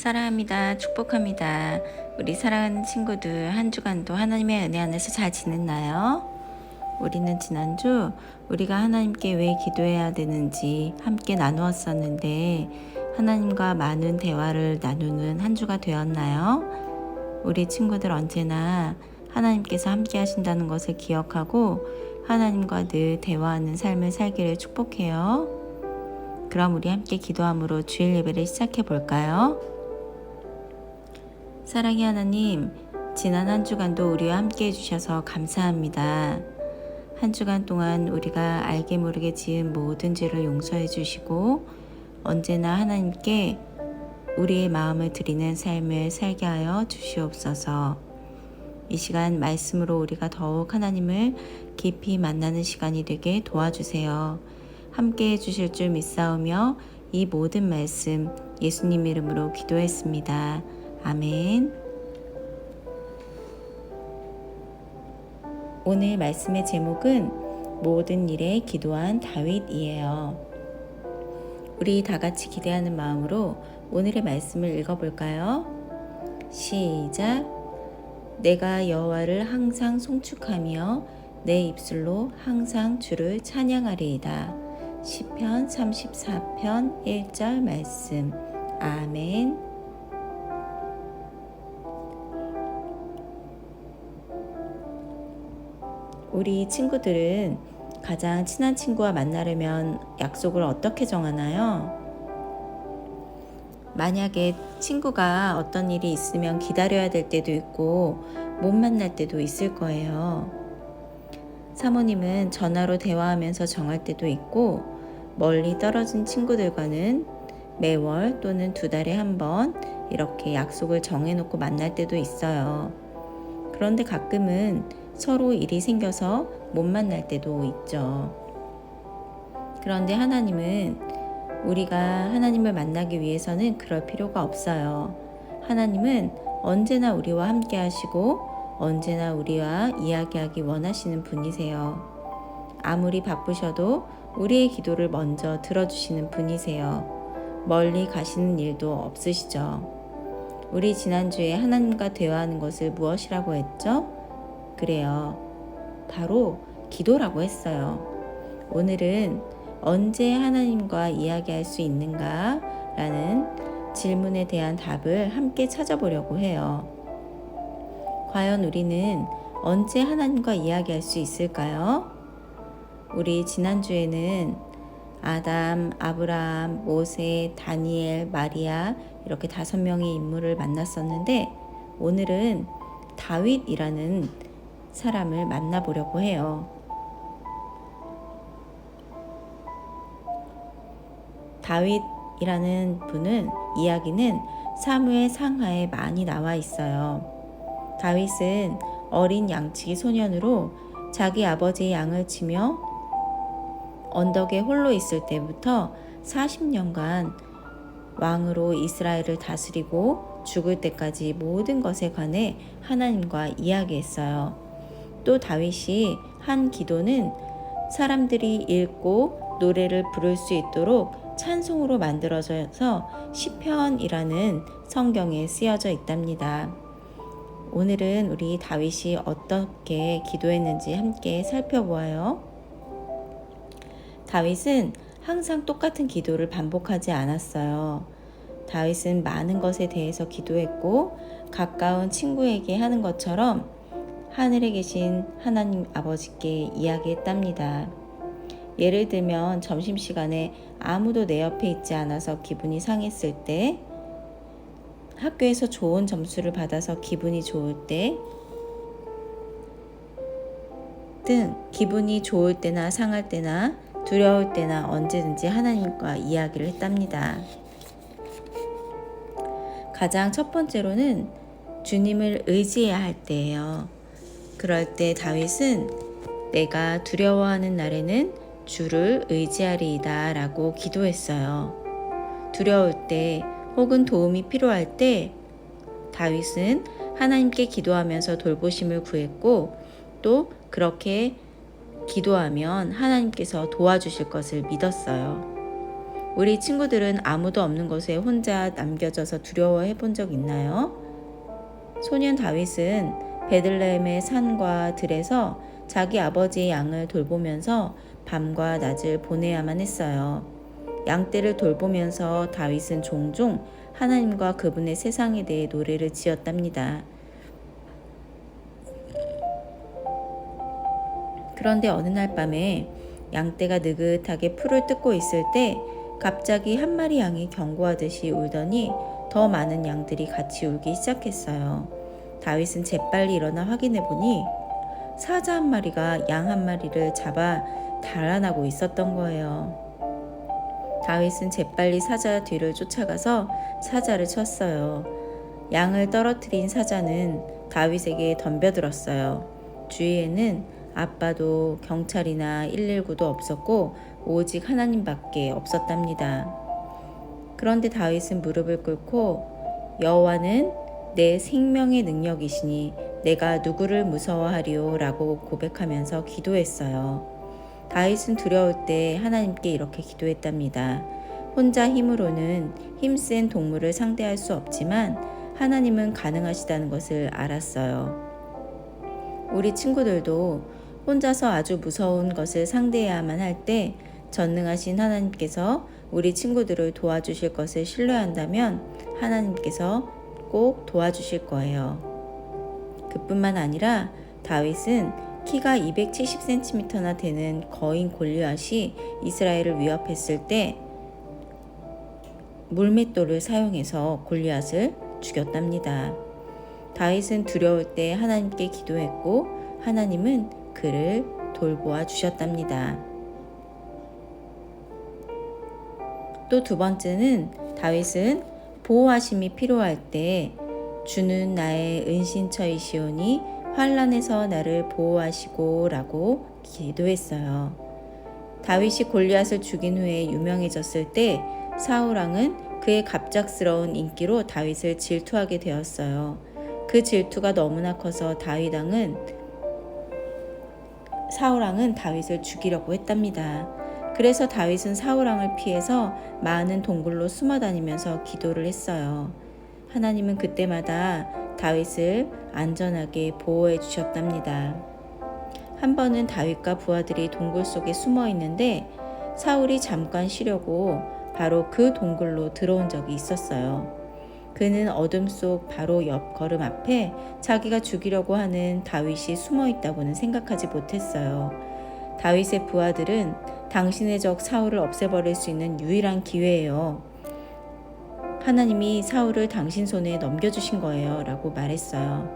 사랑합니다. 축복합니다. 우리 사랑하는 친구들 한 주간도 하나님의 은혜 안에서 잘 지냈나요? 우리는 지난주 우리가 하나님께 왜 기도해야 되는지 함께 나누었었는데 하나님과 많은 대화를 나누는 한 주가 되었나요? 우리 친구들 언제나 하나님께서 함께 하신다는 것을 기억하고 하나님과 늘 대화하는 삶을 살기를 축복해요. 그럼 우리 함께 기도함으로 주일 예배를 시작해 볼까요? 사랑의 하나님, 지난 한 주간도 우리와 함께 해주셔서 감사합니다. 한 주간 동안 우리가 알게 모르게 지은 모든 죄를 용서해 주시고 언제나 하나님께 우리의 마음을 드리는 삶을 살게 하여 주시옵소서. 이 시간 말씀으로 우리가 더욱 하나님을 깊이 만나는 시간이 되게 도와주세요. 함께 해주실 줄 믿사오며 이 모든 말씀 예수님 이름으로 기도했습니다. 아멘. 오늘 말씀의 제목은 모든 일에 기도한 다윗이에요. 우리 다 같이 기대하는 마음으로 오늘의 말씀을 읽어볼까요? 시작. 내가 여호와를 항상 송축하며 내 입술로 항상 주를 찬양하리이다. 시편 34편 1절 말씀. 아멘. 우리 친구들은 가장 친한 친구와 만나려면 약속을 어떻게 정하나요? 만약에 친구가 어떤 일이 있으면 기다려야 될 때도 있고 못 만날 때도 있을 거예요. 사모님은 전화로 대화하면서 정할 때도 있고 멀리 떨어진 친구들과는 매월 또는 2달에 한 번 이렇게 약속을 정해놓고 만날 때도 있어요. 그런데 가끔은 서로 일이 생겨서 못 만날 때도 있죠. 그런데 하나님은 우리가 하나님을 만나기 위해서는 그럴 필요가 없어요. 하나님은 언제나 우리와 함께 하시고 언제나 우리와 이야기하기 원하시는 분이세요. 아무리 바쁘셔도 우리의 기도를 먼저 들어주시는 분이세요. 멀리 가시는 일도 없으시죠. 우리 지난주에 하나님과 대화하는 것을 무엇이라고 했죠? 그래요. 바로 기도라고 했어요. 오늘은 언제 하나님과 이야기할 수 있는가? 라는 질문에 대한 답을 함께 찾아보려고 해요. 과연 우리는 언제 하나님과 이야기할 수 있을까요? 우리 지난주에는 아담, 아브라함, 모세, 다니엘, 마리아 이렇게 5명의 인물을 만났었는데 오늘은 다윗이라는 사람을 만나보려고 해요. 다윗이라는 분은 이야기는 사무엘 상하에 많이 나와 있어요. 다윗은 어린 양치기 소년으로 자기 아버지의 양을 치며 언덕에 홀로 있을 때부터 40년간 왕으로 이스라엘을 다스리고 죽을 때까지 모든 것에 관해 하나님과 이야기했어요. 또 다윗이 한 기도는 사람들이 읽고 노래를 부를 수 있도록 찬송으로 만들어져서 시편이라는 성경에 쓰여져 있답니다. 오늘은 우리 다윗이 어떻게 기도했는지 함께 살펴보아요. 다윗은 항상 똑같은 기도를 반복하지 않았어요. 다윗은 많은 것에 대해서 기도했고 가까운 친구에게 하는 것처럼 하늘에 계신 하나님 아버지께 이야기했답니다. 예를 들면 점심시간에 아무도 내 옆에 있지 않아서 기분이 상했을 때, 학교에서 좋은 점수를 받아서 기분이 좋을 때 등 기분이 좋을 때나 상할 때나 두려울 때나 언제든지 하나님과 이야기를 했답니다. 가장 첫 번째로는 주님을 의지해야 할 때예요. 그럴 때 다윗은 내가 두려워하는 날에는 주를 의지하리이다 라고 기도했어요. 두려울 때 혹은 도움이 필요할 때 다윗은 하나님께 기도하면서 돌보심을 구했고 또 그렇게 기도하면 하나님께서 도와주실 것을 믿었어요. 우리 친구들은 아무도 없는 곳에 혼자 남겨져서 두려워해 본 적 있나요? 소년 다윗은 베들레헴의 산과 들에서 자기 아버지의 양을 돌보면서 밤과 낮을 보내야만 했어요. 양떼를 돌보면서 다윗은 종종 하나님과 그분의 세상에 대해 노래를 지었답니다. 그런데 어느 날 밤에 양떼가 느긋하게 풀을 뜯고 있을 때 갑자기 한 마리 양이 경고하듯이 울더니 더 많은 양들이 같이 울기 시작했어요. 다윗은 재빨리 일어나 확인해 보니 사자 한 마리가 양 한 마리를 잡아 달아나고 있었던 거예요. 다윗은 재빨리 사자 뒤를 쫓아가서 사자를 쳤어요. 양을 떨어뜨린 사자는 다윗에게 덤벼들었어요. 주위에는 아빠도 경찰이나 119도 없었고 오직 하나님밖에 없었답니다. 그런데 다윗은 무릎을 꿇고 여호와는 내 생명의 능력이시니 내가 누구를 무서워하리오 라고 고백하면서 기도했어요. 다윗은 두려울 때 하나님께 이렇게 기도했답니다. 혼자 힘으로는 힘센 동물을 상대할 수 없지만 하나님은 가능하시다는 것을 알았어요. 우리 친구들도 혼자서 아주 무서운 것을 상대해야만 할 때 전능하신 하나님께서 우리 친구들을 도와주실 것을 신뢰한다면 하나님께서 꼭 도와주실 거예요. 그뿐만 아니라 다윗은 키가 270cm나 되는 거인 골리앗이 이스라엘을 위협했을 때 물맷돌을 사용해서 골리앗을 죽였답니다. 다윗은 두려울 때 하나님께 기도했고 하나님은 그를 돌보아 주셨답니다. 또 두 번째는 다윗은 보호하심이 필요할 때 주는 나의 은신처이시오니 환난에서 나를 보호하시고 라고 기도했어요. 다윗이 골리앗을 죽인 후에 유명해졌을 때 사울왕은 그의 갑작스러운 인기로 다윗을 질투하게 되었어요. 그 질투가 너무나 커서 사울왕은 다윗을 죽이려고 했답니다. 그래서 다윗은 사울왕을 피해서 많은 동굴로 숨어 다니면서 기도를 했어요. 하나님은 그때마다 다윗을 안전하게 보호해 주셨답니다. 한 번은 다윗과 부하들이 동굴 속에 숨어 있는데 사울이 잠깐 쉬려고 바로 그 동굴로 들어온 적이 있었어요. 그는 어둠 속 바로 옆 거름 앞에 자기가 죽이려고 하는 다윗이 숨어 있다고는 생각하지 못했어요. 다윗의 부하들은 당신의 적 사울을 없애버릴 수 있는 유일한 기회예요. 하나님이 사울을 당신 손에 넘겨주신 거예요 라고 말했어요.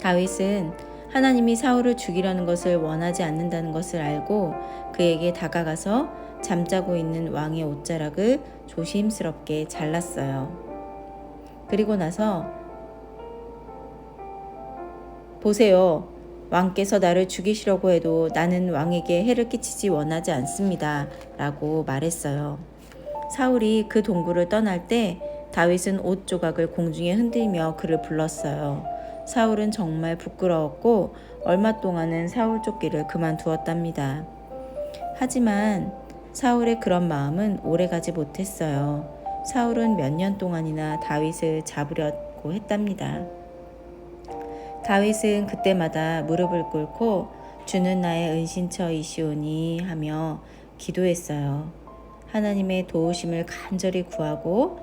다윗은 하나님이 사울을 죽이려는 것을 원하지 않는다는 것을 알고 그에게 다가가서 잠자고 있는 왕의 옷자락을 조심스럽게 잘랐어요. 그리고 나서 보세요. 왕께서 나를 죽이시려고 해도 나는 왕에게 해를 끼치지 원하지 않습니다. 라고 말했어요. 사울이 그 동굴을 떠날 때 다윗은 옷 조각을 공중에 흔들며 그를 불렀어요. 사울은 정말 부끄러웠고 얼마 동안은 사울 쫓기를 그만두었답니다. 하지만 사울의 그런 마음은 오래가지 못했어요. 사울은 몇 년 동안이나 다윗을 잡으려고 했답니다. 다윗은 그때마다 무릎을 꿇고 주는 나의 은신처이시오니 하며 기도했어요. 하나님의 도우심을 간절히 구하고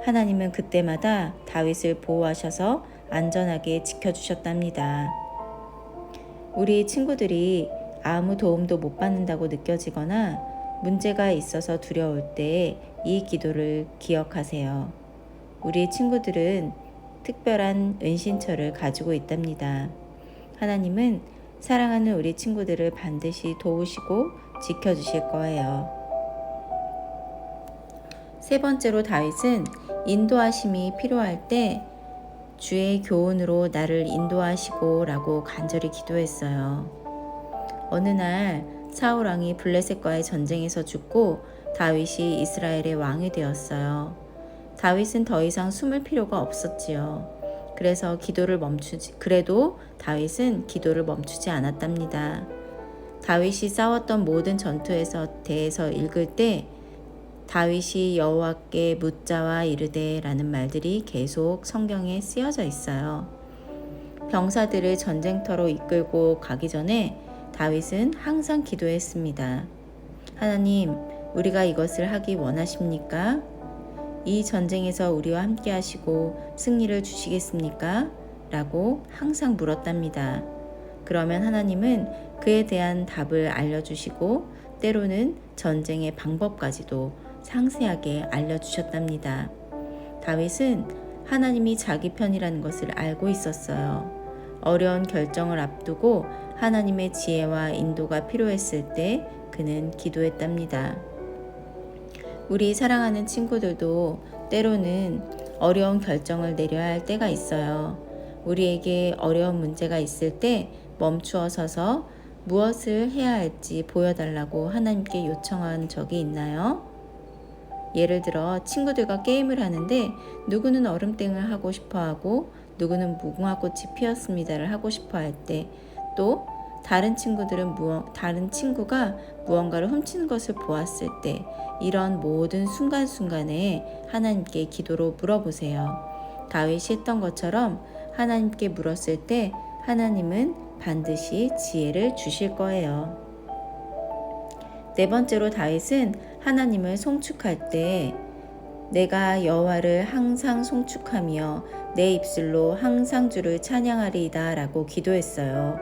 하나님은 그때마다 다윗을 보호하셔서 안전하게 지켜주셨답니다. 우리 친구들이 아무 도움도 못 받는다고 느껴지거나 문제가 있어서 두려울 때 이 기도를 기억하세요. 우리 친구들은 특별한 은신처를 가지고 있답니다. 하나님은 사랑하는 우리 친구들을 반드시 도우시고 지켜주실 거예요. 세 번째로 다윗은 인도하심이 필요할 때 주의 교훈으로 나를 인도하시고 라고 간절히 기도했어요. 어느 날 사울왕이 블레셋과의 전쟁에서 죽고 다윗이 이스라엘의 왕이 되었어요. 다윗은 더 이상 숨을 필요가 없었지요. 그래도 다윗은 기도를 멈추지 않았답니다. 다윗이 싸웠던 모든 전투에서 대해서 읽을 때 다윗이 여호와께 묻자와 이르되 라는 말들이 계속 성경에 쓰여져 있어요. 병사들을 전쟁터로 이끌고 가기 전에 다윗은 항상 기도했습니다. 하나님, 우리가 이것을 하기 원하십니까? 이 전쟁에서 우리와 함께 하시고 승리를 주시겠습니까? 라고 항상 물었답니다. 그러면 하나님은 그에 대한 답을 알려주시고 때로는 전쟁의 방법까지도 상세하게 알려주셨답니다. 다윗은 하나님이 자기 편이라는 것을 알고 있었어요. 어려운 결정을 앞두고 하나님의 지혜와 인도가 필요했을 때 그는 기도했답니다. 우리 사랑하는 친구들도 때로는 어려운 결정을 내려야 할 때가 있어요. 우리에게 어려운 문제가 있을 때 멈추어 서서 무엇을 해야 할지 보여달라고 하나님께 요청한 적이 있나요? 예를 들어 친구들과 게임을 하는데 누구는 얼음땡을 하고 싶어하고 누구는 무궁화꽃이 피었습니다를 하고 싶어할 때, 또 다른 친구가 무언가를 훔치는 것을 보았을 때, 이런 모든 순간순간에 하나님께 기도로 물어보세요. 다윗이 했던 것처럼 하나님께 물었을 때 하나님은 반드시 지혜를 주실 거예요. 네 번째로 다윗은 하나님을 송축할 때 내가 여호와를 항상 송축하며 내 입술로 항상 주를 찬양하리이다 라고 기도했어요.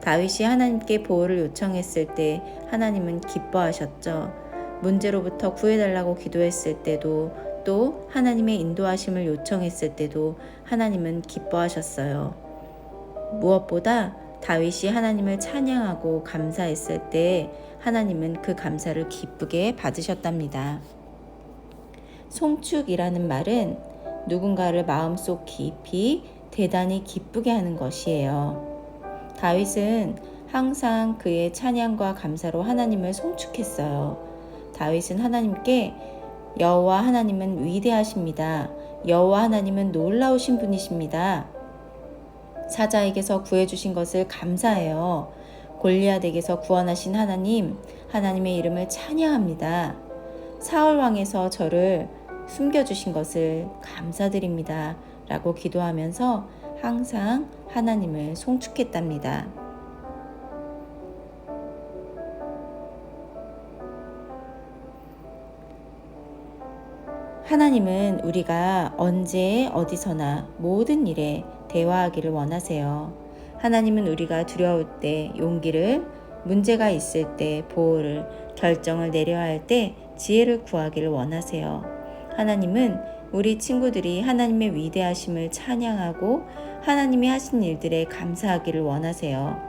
다윗이 하나님께 보호를 요청했을 때 하나님은 기뻐하셨죠. 문제로부터 구해달라고 기도했을 때도, 또 하나님의 인도하심을 요청했을 때도 하나님은 기뻐하셨어요. 무엇보다 다윗이 하나님을 찬양하고 감사했을 때 하나님은 그 감사를 기쁘게 받으셨답니다. 송축이라는 말은 누군가를 마음속 깊이 대단히 기쁘게 하는 것이에요. 다윗은 항상 그의 찬양과 감사로 하나님을 송축했어요. 다윗은 하나님께 여호와 하나님은 위대하십니다. 여호와 하나님은 놀라우신 분이십니다. 사자에게서 구해주신 것을 감사해요. 골리앗에게서 구원하신 하나님, 하나님의 이름을 찬양합니다. 사울 왕에서 저를 숨겨주신 것을 감사드립니다. 라고 기도하면서 항상 하나님을 송축했답니다. 하나님은 우리가 언제 어디서나 모든 일에 대화하기를 원하세요. 하나님은 우리가 두려울 때 용기를, 문제가 있을 때 보호를, 결정을 내려야 할 때 지혜를 구하기를 원하세요. 하나님은 우리 친구들이 하나님의 위대하심을 찬양하고 하나님이 하신 일들에 감사하기를 원하세요.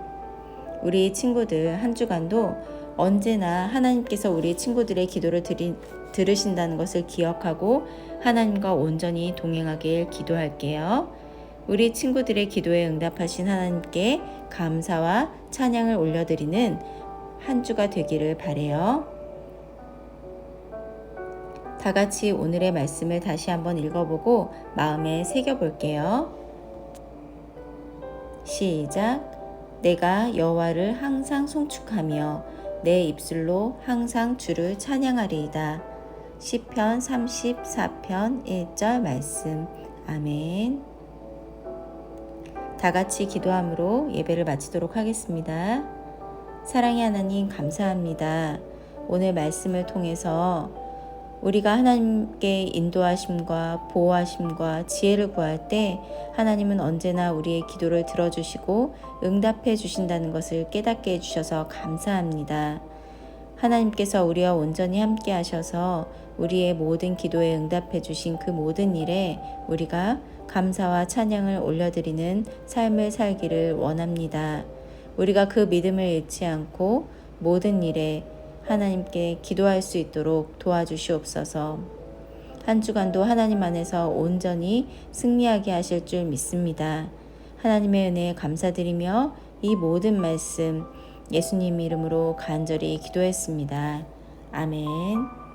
우리 친구들 한 주간도 언제나 하나님께서 우리 친구들의 기도를 들으신다는 것을 기억하고 하나님과 온전히 동행하길 기도할게요. 우리 친구들의 기도에 응답하신 하나님께 감사와 찬양을 올려드리는 한 주가 되기를 바래요. 다 같이 오늘의 말씀을 다시 한번 읽어보고 마음에 새겨볼게요. 시작. 내가 여호와를 항상 송축하며 내 입술로 항상 주를 찬양하리이다. 시편 34편 1절 말씀. 아멘. 다 같이 기도함으로 예배를 마치도록 하겠습니다. 사랑의 하나님, 감사합니다. 오늘 말씀을 통해서 우리가 하나님께 인도하심과 보호하심과 지혜를 구할 때 하나님은 언제나 우리의 기도를 들어주시고 응답해 주신다는 것을 깨닫게 해주셔서 감사합니다. 하나님께서 우리와 온전히 함께 하셔서 우리의 모든 기도에 응답해 주신 그 모든 일에 우리가 감사와 찬양을 올려드리는 삶을 살기를 원합니다. 우리가 그 믿음을 잃지 않고 모든 일에 하나님께 기도할 수 있도록 도와주시옵소서. 한 주간도 하나님 안에서 온전히 승리하게 하실 줄 믿습니다. 하나님의 은혜에 감사드리며 이 모든 말씀 예수님 이름으로 간절히 기도했습니다. 아멘.